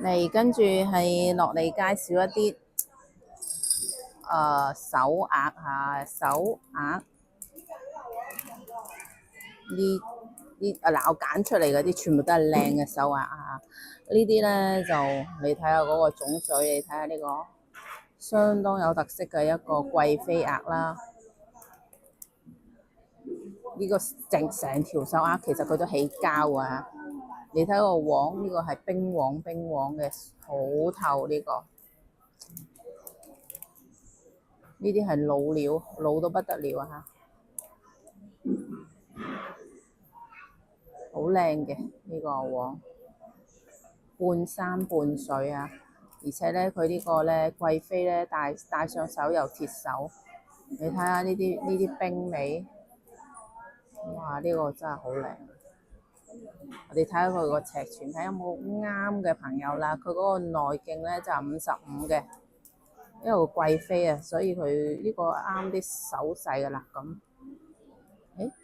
嚟跟住係落嚟介紹一啲手鈪嚇，手鈪呢嗱我揀出嚟嗰啲全部都係靚嘅手鈪嚇，呢啲咧就你睇下嗰個種水，你睇下呢個相當有特色嘅一個貴妃鈪啦。呢個成條手鈪其實佢都起膠啊！你睇個黃，呢個係冰黃嘅，好透呢個。呢啲係老料，老到不得了啊！好靚嘅呢個黃，半山半水啊！而且咧，佢呢個咧貴妃咧戴上手又鐵手，你睇下呢啲冰尾，哇！呢個真係好靚。我哋睇下佢個尺寸，睇下有冇啱嘅朋友啦。佢嗰個內徑咧就係55嘅，因為佢貴妃啊，所以佢呢個啱啲手勢㗎啦。咁，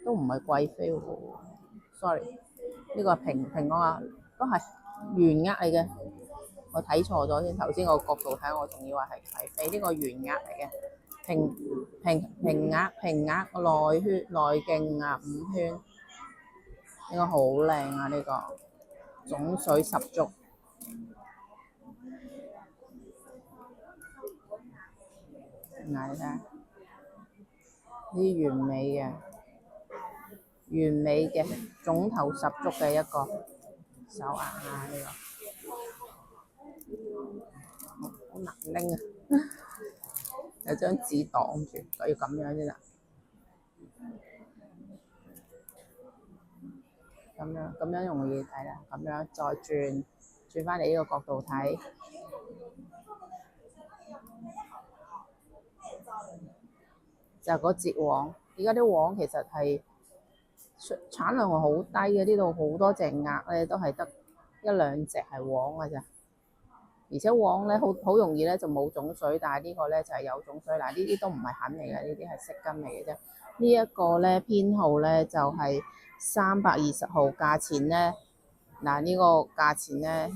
都唔係貴妃喎，sorry，呢個係平安啊，都係原鈪嚟嘅。我睇錯咗先，頭先個角度睇我仲以為係貴妃，呢個原鈪嚟嘅，平鈪內徑啊5圈。呢個好靚啊！呢個種水十足，嗱你睇下，呢啲完美嘅種頭十足嘅一個手鈪啊！呢個好難拎啊，有張紙擋住，就要咁樣先啦。咁樣容易睇啦，咁樣再轉翻嚟呢個角度睇，就係嗰節黃。而家啲黃其實係產量係好低嘅，呢度好多隻鈪咧都係得一兩隻係黃嘅咋。而且黃咧好容易咧就冇種水，但係呢個咧就係有種水。嗱，呢啲都唔係糠嚟嘅，呢啲係色根嚟嘅啫。呢一個咧編號咧就係320號，價錢咧嗱呢個價錢咧，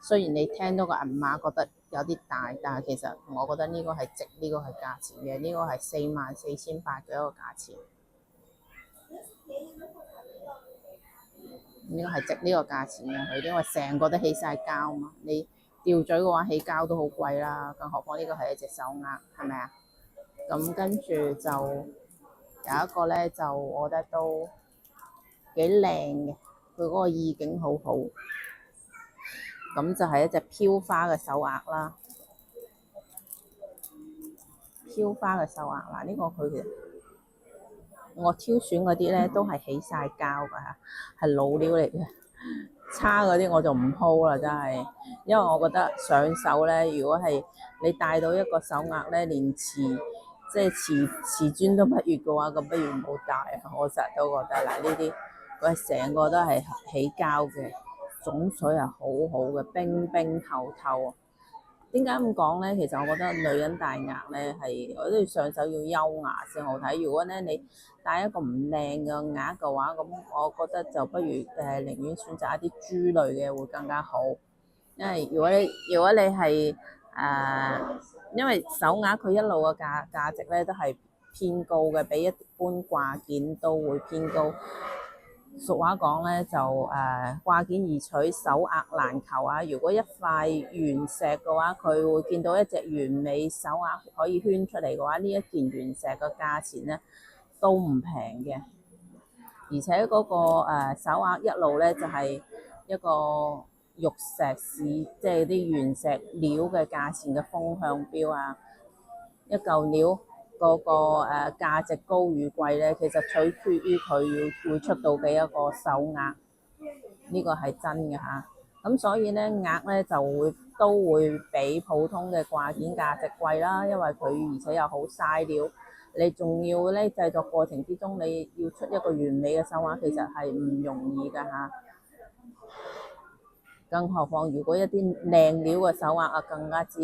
雖然你聽到個銀碼覺得有啲大，但係其實我覺得呢個係值呢個係價錢嘅，呢個係44,800嘅一個價錢。呢個係值呢個價錢嘅，佢因為成個都起晒膠嘛，你吊嘴嘅話起膠都好貴啦，更何況呢個係一隻手鈪，係咪啊？咁跟住就有一個咧，就我覺得都幾靚嘅，佢嗰個意境好好。咁就係一隻飄花嘅手鈪啦，飄花嘅手鈪嗱，呢個佢其實我挑選嗰啲咧都係起晒膠㗎嚇，係老料嚟嘅。差嗰啲我就唔鋪啦，真係，因為我覺得上手咧，如果係你戴到一個手鈪咧，連瓷磚都不如嘅話，咁不如唔好戴。我成日都覺得嗱，呢啲佢係成個都係起膠嘅，種水係好好嘅，冰冰透透。點解咁講咧？其實我覺得女人戴鈪咧係，我都要上手要優雅先好睇。如果咧你戴一個唔靚嘅鈪嘅話，咁我覺得就不如寧願選擇一啲珠類嘅會更加好。因為如果你係因為手鈪佢一路嘅價值咧都係偏高嘅，比一般掛件都會偏高。俗話講咧就掛件易取，手鈪難求啊！如果一塊原石嘅話，佢會見到一隻完美手鈪可以圈出嚟嘅話，呢一件原石嘅價錢咧都唔平嘅。而且嗰個手鈪一路咧就係一個玉石市，即係啲原石料嘅價錢嘅風向標啊！一嚿料嗰個價值高與貴咧，其實取決於佢會出到嘅一個手鈪，呢個係真嘅嚇。咁所以咧鈪咧都會比普通嘅掛件價值貴啦，因為佢而且又好嘥料，你仲要咧製作過程之中你要出一個完美嘅手鈪，其實係唔容易㗎嚇。更何況如果一啲靚料嘅手鈪啊，更加之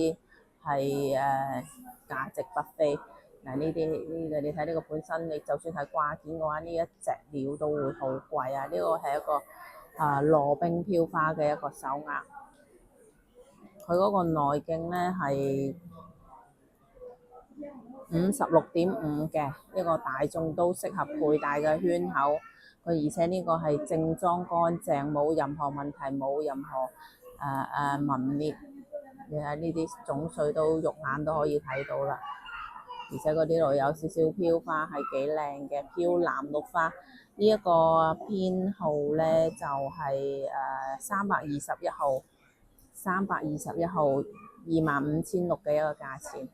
係價值不菲。嗱，呢個你睇呢個本身，你就算係掛件嘅話，呢一隻料都會好貴啊！呢個係一個羅冰飄花嘅一個手鈪。佢嗰個內徑咧係56.5嘅一個大眾都適合佩戴嘅圈口。佢而且呢個係正裝乾淨，冇任何問題，冇任何紋裂，你睇呢啲種水都肉眼都可以睇到啦。而且嗰啲度有少少飄花，係幾靚嘅飄藍綠花。呢一個編號咧就係321號，25600嘅一個價錢。